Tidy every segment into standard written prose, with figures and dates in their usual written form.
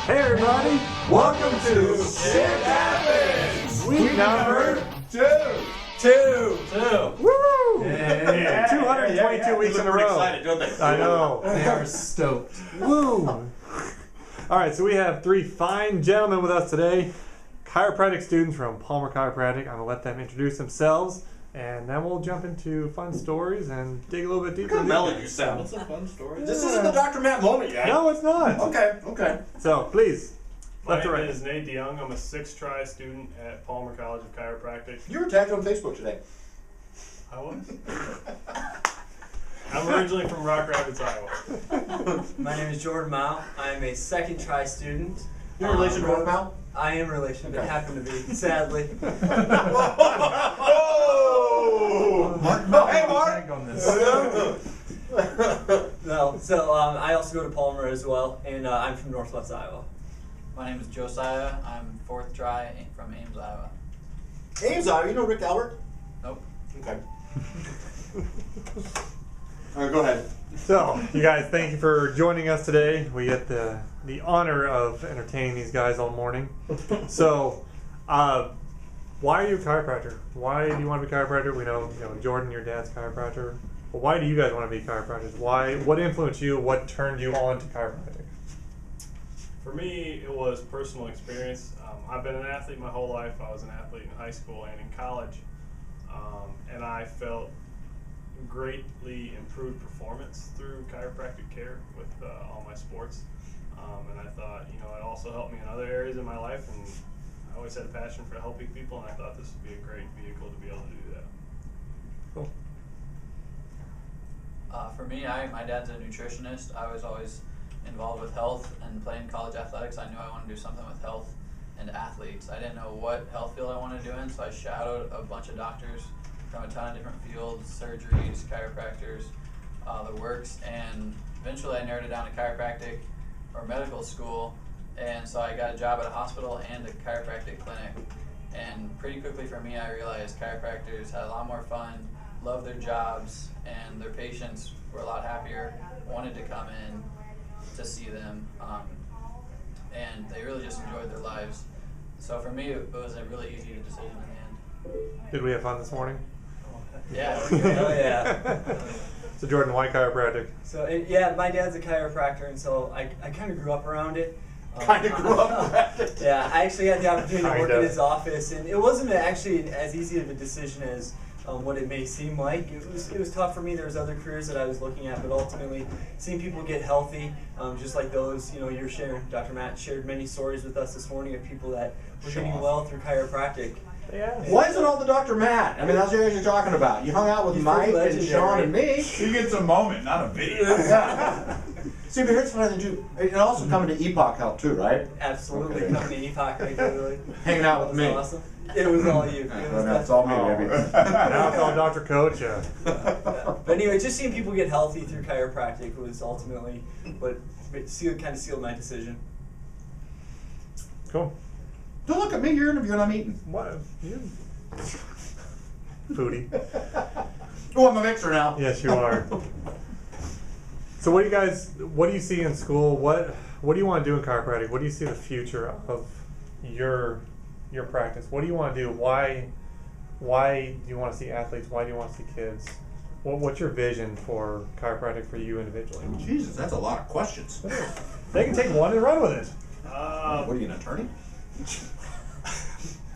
Hey everybody, Welcome to Shit Happens! week number Two! woo! Yeah. 222 weeks in a row. Excited, don't they? I know. They are stoked. Woo! All right, so we have three fine gentlemen with us today, chiropractic students from Palmer Chiropractic. I'm gonna let them introduce themselves, and then we'll jump into fun stories and dig a little bit deeper. Look how mellow you sound. It's a fun story. This isn't the Dr. Matt moment yet. No, it's not. Okay. So please, My left to name right. is Nate DeYoung. I'm a 6th-try student at Palmer College of Chiropractic. You were tagged on Facebook today. I was. I'm originally from Rock Rapids, Iowa. My name is Jordan Mao. I am a 2nd-try student. You're in relation to North Mal? I am relation, but Okay. happen to be, sadly. Oh! Hey, Mark! On this. No, so I also go to Palmer as well, and I'm from Northwest Iowa. My name is Josiah. I'm 4th try from Ames, Iowa. Ames, Iowa. You know Rick Albert? Nope. Okay. All right, go ahead. So, you guys, thank you for joining us today. We get the honor of entertaining these guys all morning. So, why are you a chiropractor? Why do you want to be a chiropractor? We know, Jordan, your dad's a chiropractor. But why do you guys want to be chiropractors? What influenced you? What turned you on to chiropractic? For me, it was personal experience. I've been an athlete my whole life. I was an athlete in high school and in college. And I felt greatly improved performance through chiropractic care with all my sports. And I thought, it also helped me in other areas of my life. And I always had a passion for helping people, and I thought this would be a great vehicle to be able to do that. Cool. For me, my dad's a nutritionist. I was always involved with health and playing college athletics. I knew I wanted to do something with health and athletes. I didn't know what health field I wanted to do in, so I shadowed a bunch of doctors from a ton of different fields, surgeries, chiropractors, the works, and eventually I narrowed it down to chiropractic or medical school, and so I got a job at a hospital and a chiropractic clinic. And pretty quickly for me, I realized chiropractors had a lot more fun, loved their jobs, and their patients were a lot happier, wanted to come in to see them, and they really just enjoyed their lives. So for me, it was a really easy decision in the end. Did we have fun this morning? Yeah. Oh yeah. So, Jordan, why chiropractic? So yeah, my dad's a chiropractor, and so I kind of grew up around it. Kind of grew up around it. Yeah, I actually had the opportunity to work Kinda. in his office, and it wasn't actually as easy of a decision as what it may seem like. It was tough for me. There was other careers that I was looking at, but ultimately seeing people get healthy, just like those, you're sharing. Dr. Matt shared many stories with us this morning of people that were getting well through chiropractic. Yeah. Why is it all the Dr. Matt? I mean, that's what you guys are talking about. You hung out with He's Mike pretty and Sean and me. He gets a moment, not a video. Yeah. See, but here's what I do. And also coming to Epoch helped too, right? Absolutely, Okay. coming to Epoch regularly. Hanging out with That me. was awesome. It was all you. It was That's all me, Oh. baby. Now it's all Dr. Coach. But anyway, just seeing people get healthy through chiropractic was ultimately what kind of sealed my decision. Cool. Don't look at me. You're interviewing. I'm eating. What? You foodie. Oh, I'm a mixer now. Yes, you are. So what do you see in school? What do you want to do in chiropractic? What do you see the future of your practice? What do you want to do? Why do you want to see athletes? Why do you want to see kids? What's your vision for chiropractic for you individually? Jesus, that's a lot of questions. They can take one and run with it. What are you, an attorney?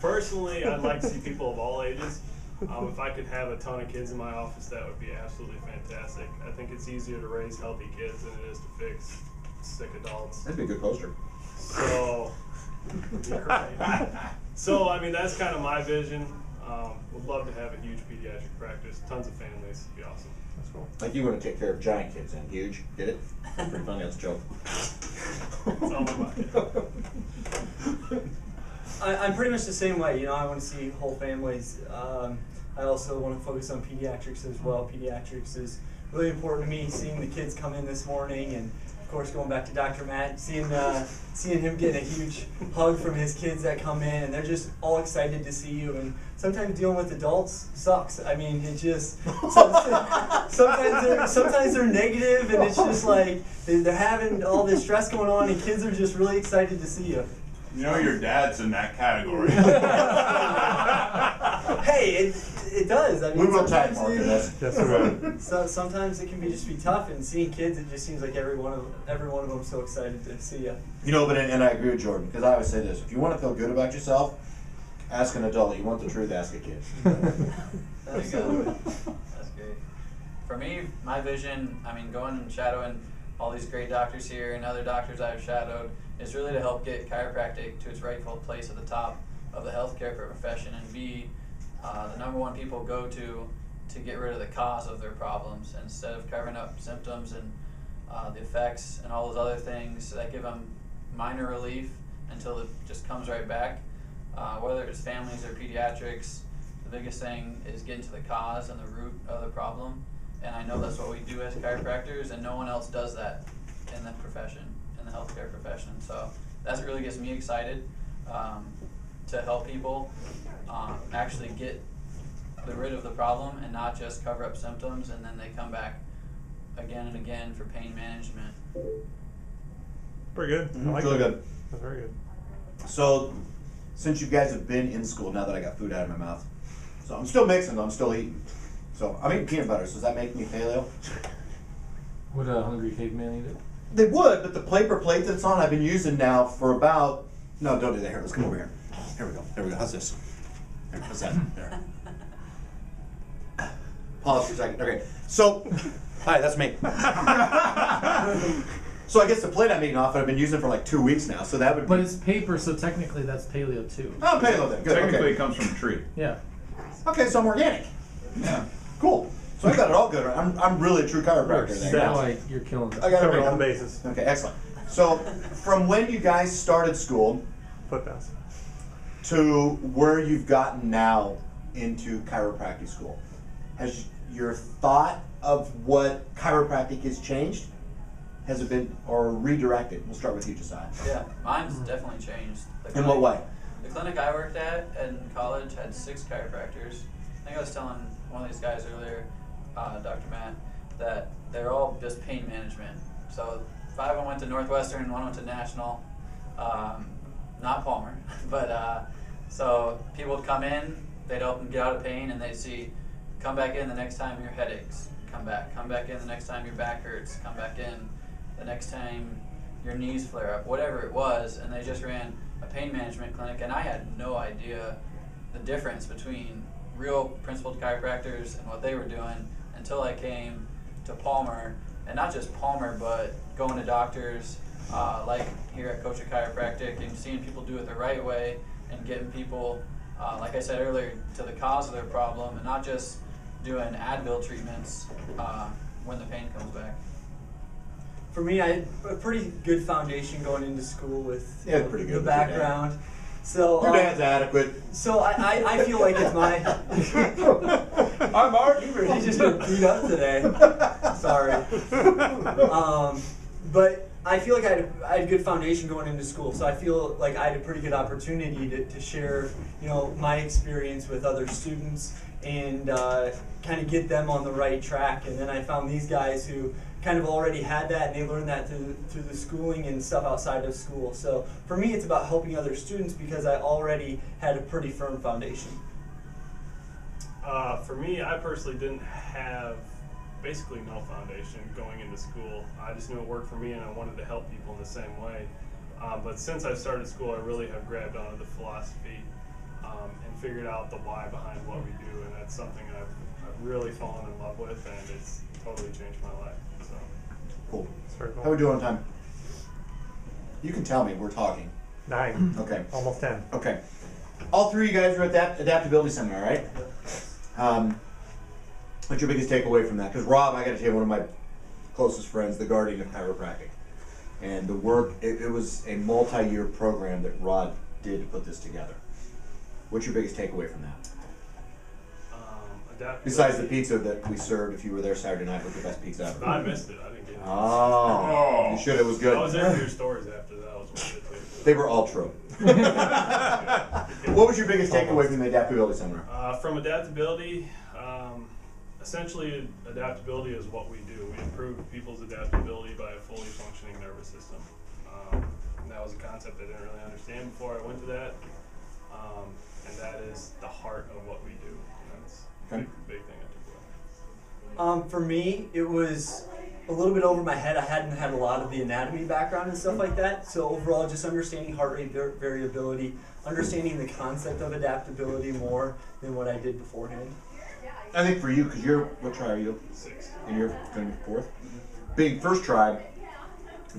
Personally, I'd like to see people of all ages. If I could have a ton of kids in my office, that would be absolutely fantastic. I think it's easier to raise healthy kids than it is to fix sick adults. That'd be a good poster. So, so I mean, that's kind of my vision. Would love to have a huge pediatric practice, tons of families. It'd be awesome. That's cool. Like you want to take care of giant kids and huge. Get it? Pretty funny. That's a joke. It's all my mind. I'm pretty much the same way. I want to see whole families. I also want to focus on pediatrics as well. Pediatrics is really important to me. Seeing the kids come in this morning and of course, going back to Dr. Matt, seeing him getting a huge hug from his kids that come in, and they're just all excited to see you. And sometimes dealing with adults sucks. I mean, it just sometimes they're negative, and it's just like they're having all this stress going on, and kids are just really excited to see you. You know your dad's in that category. Hey, it does. I mean, We will tag sometimes market this. Yes, we will. So sometimes it can be tough, and seeing kids, it just seems like every one of them so excited to see you. You know, and I agree with Jordan, because I always say this: if you want to feel good about yourself, ask an adult. You want the truth, ask a kid. There you go. That's great. For me, my vision, I mean, going and shadowing all these great doctors here and other doctors I've shadowed is really to help get chiropractic to its rightful place at the top of the healthcare profession and be the #1 people go to get rid of the cause of their problems instead of covering up symptoms and the effects and all those other things that give them minor relief until it just comes right back. Whether it's families or pediatrics, the biggest thing is getting to the cause and the root of the problem. And I know that's what we do as chiropractors, and no one else does that in the profession, in the healthcare profession. So that really gets me excited to help people actually get rid of the problem and not just cover up symptoms and then they come back again and again for pain management. Pretty good. I like Really that. good. That's very good. So, since you guys have been in school, now that I got food out of my mouth, so I'm still mixing, I'm still eating. So I'm eating peanut butter. So does that make me paleo? Would a hungry caveman eat it? They would, but the paper plate that it's on, I've been using now for about. No, don't do that. Here, let's come over here. Here we go. There we go. How's this? Here, how's that? There. Pause for a second. Okay. So, hi, that's me. So I guess the plate I'm eating off, I've been using for like 2 weeks now. So that would be. But it's paper, so technically that's paleo too. Oh, paleo then. Good. Technically, Okay. it comes from a tree. Yeah. Okay, so I'm organic. Yeah. Cool. So I got it all good. I'm really a true chiropractor then. Yeah. That's why you're killing it. I got Covered it all the bases. Okay, excellent. So from when you guys started school Foot pass. to where you've gotten now into chiropractic school, has your thought of what chiropractic has changed? Has it been, or redirected? We'll start with you, Josiah. Yeah, mine's definitely changed. The In what way? The clinic I worked at in college had 6 chiropractors. I think I was telling one of these guys earlier, Dr. Matt, that they're all just pain management. So 5 of them went to Northwestern and 1 went to National, not Palmer. But so people would come in, they'd help them get out of pain, and they'd see, come back in the next time your head aches, come back in the next time your back hurts, come back in the next time your knees flare up, whatever it was, and they just ran a pain management clinic, and I had no idea the difference between real principled chiropractors and what they were doing until I came to Palmer, and not just Palmer, but going to doctors like here at Koca Chiropractic and seeing people do it the right way and getting people, like I said earlier, to the cause of their problem and not just doing Advil treatments when the pain comes back. For me, I had a pretty good foundation going into school with Yeah, pretty good the with your dad. background. So Your dad's adequate. So I feel like it's my. I'm Mark. He's just getting beat up today. Sorry. But I feel like I had a good foundation going into school, so I feel like I had a pretty good opportunity to share, my experience with other students and kind of get them on the right track. And then I found these guys who kind of already had that, and they learned that through the schooling and stuff outside of school. So for me, it's about helping other students because I already had a pretty firm foundation. For me, I personally didn't have basically no foundation going into school. I just knew it worked for me and I wanted to help people in the same way. But since I started school, I really have grabbed onto the philosophy and figured out the why behind what we do, and that's something I've really fallen in love with, and it's totally changed my life. So. Cool. That's very cool. How we doing on time? You can tell me. We're talking. 9. Okay. Almost 10. Okay. All 3 of you guys are at that adaptability seminar, right? What's your biggest takeaway from that? Because Rob, I got to tell you, one of my closest friends, the guardian of chiropractic, and the work. It was a multi-year program that Rod did to put this together. What's your biggest takeaway from that? Besides the pizza that we served, if you were there Saturday night, was the best pizza ever. I missed it. I didn't get it. Oh, you should. It was I was good. there for your stories after that. I was worth it too. They were all true. What was your biggest takeaway from the adaptability seminar? From adaptability, essentially adaptability is what we do. We improve people's adaptability by a fully functioning nervous system. And that was a concept I didn't really understand before I went to that. And that is the heart of what we do. And that's a big thing I took away. For me, it was a little bit over my head. I hadn't had a lot of the anatomy background and stuff like that. So overall, just understanding heart rate variability, understanding the concept of adaptability more than what I did beforehand. I think for you, because you're, what tribe are you? 6. And you're going to be 4th? Being first tribe,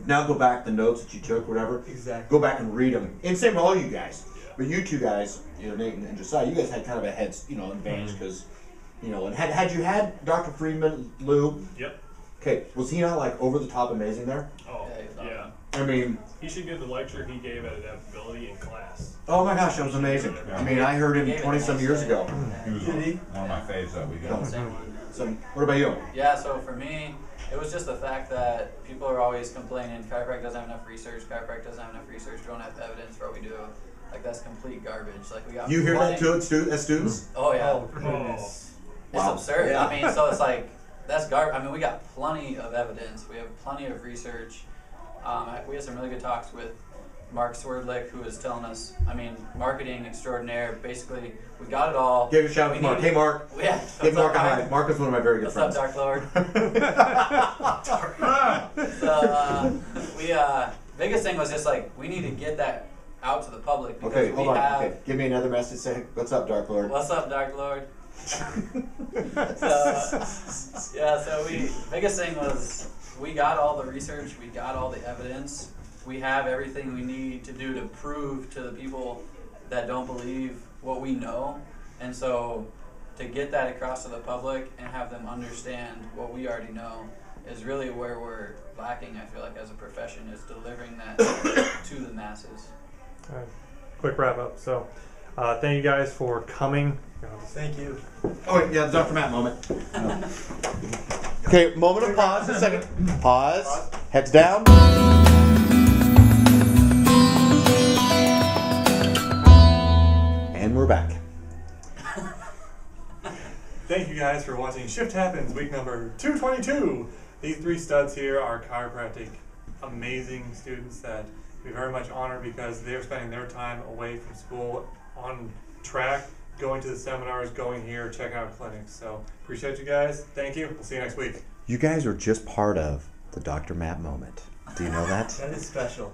now go back the notes that you took, whatever. Exactly. Go back and read them. And same with all you guys. But you two guys, Nate and Josiah, you guys had kind of a head, advantage because, and had you had Dr. Friedman, Lou? Yep. Okay, was he not like over the top amazing there? Oh, yeah. I mean, He should give the lecture he gave at adaptability in class. oh my gosh, that was amazing. I mean, I heard him 20-some years ago. He was Did he? one of my faves that we got. Same one. So, what about you? Yeah, so for me, it was just the fact that people are always complaining chiropractic doesn't have enough research, chiropractic doesn't have enough research, we don't have evidence for what we do. Like, that's complete garbage. Like, we got You hear that plenty- too as students? Oh, yeah. Oh, goodness. It's Wow. absurd. Yeah. I mean, so it's like, that's garbage. I mean, we got plenty of evidence. We have plenty of research. We had some really good talks with Mark Swerdlick, who was telling us, I mean, marketing extraordinaire. Basically, we got it all. Give a shout out We to Mark. needed- Hey, Mark. Yeah. Give Mark a What's up, hi. Mark is one of my very good What's up, friends. Dark Lord? So, biggest thing was just like, we need to get that out to the public because Okay, we hold on. have. Okay, give me another message. Say, what's up, Dark Lord? What's up, Dark Lord? So biggest thing was we got all the research, we got all the evidence, we have everything we need to do to prove to the people that don't believe what we know, and so to get that across to the public and have them understand what we already know is really where we're lacking, I feel like, as a profession, is delivering that to the masses. All right. Quick wrap up. So, thank you guys for coming. Thank you. Oh, wait, yeah, the Dr. Matt moment. Okay, moment of pause. A second. Pause. Heads down. And we're back. Thank you guys for watching Shift Happens, week number 222. These 3 studs here are chiropractic amazing students that we very much honor because they're spending their time away from school on track, going to the seminars, going here, checking out clinics. So appreciate you guys. Thank you. We'll see you next week. You guys are just part of the Dr. Matt moment. Do you know that? That is special.